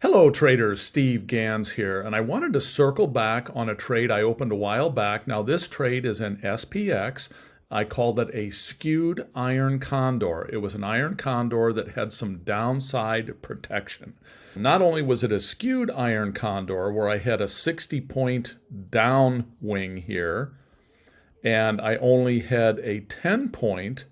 Hello traders, Steve Gans here, and I wanted to circle back on a trade I opened a while back. Now this trade is in SPX. I called it a skewed iron condor. It was an iron condor that had some downside protection. Not only was it a skewed iron condor where I had a 60-point downwing here, and I only had a 10-point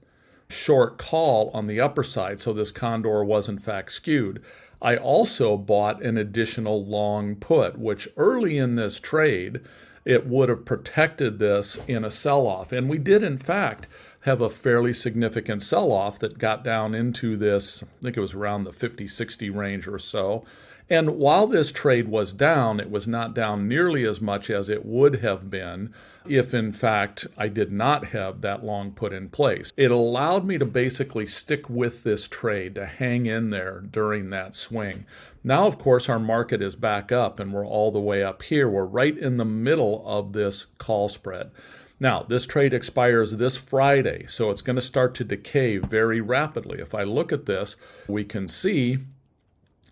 short call on the upper side, so this condor was in fact skewed. I also bought an additional long put, which early in this trade, it would have protected this in a sell-off. And we did, in fact, have a fairly significant sell-off that got down into this, I think it was around the 50-60 range or so. And while this trade was down, it was not down nearly as much as it would have been if, in fact, I did not have that long put in place. It allowed me to basically stick with this trade, to hang in there during that swing. Now, of course, our market is back up and we're all the way up here. We're right in the middle of this call spread. Now, this trade expires this Friday, so it's going to start to decay very rapidly. If I look at this, we can see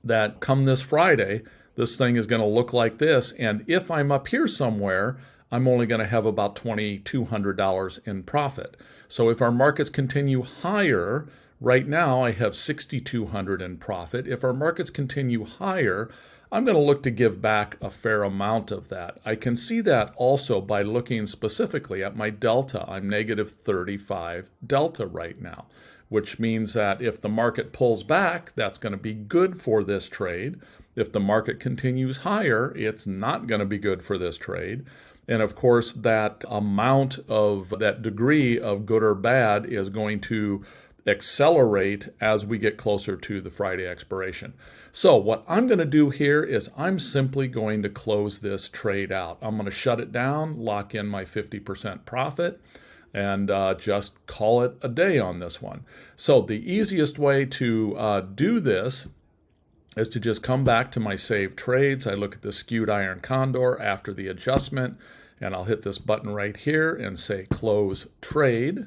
that come this Friday, this thing is going to look like this. And if I'm up here somewhere, I'm only going to have about $2,200 in profit. So if our markets continue higher, right now I have $6,200 in profit. If our markets continue higher, I'm going to look to give back a fair amount of that. I can see that also by looking specifically at my delta. I'm negative 35 delta right now, which means that if the market pulls back, that's going to be good for this trade. If the market continues higher, it's not going to be good for this trade. And of course, that amount of that degree of good or bad is going to accelerate as we get closer to the Friday expiration. So what I'm going to do here is I'm simply going to close this trade out. I'm going to shut it down, lock in my 50% profit, and just call it a day on this one. So the easiest way to do this is to just come back to my saved trades. I look at the skewed iron condor after the adjustment, and I'll hit this button right here and say close trade.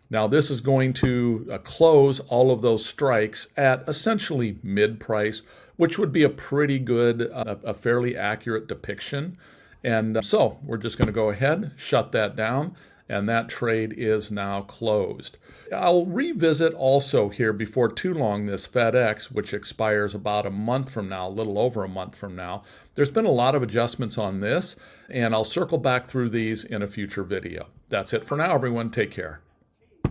Now this is going to close all of those strikes at essentially mid price, which would be a pretty good, a fairly accurate depiction. And so we're just going to go ahead, shut that down, and that trade is now closed. I'll revisit also here before too long this FedEx, which expires about a month from now, a little over a month from now. There's been a lot of adjustments on this, and I'll circle back through these in a future video. That's it for now, everyone. Take care.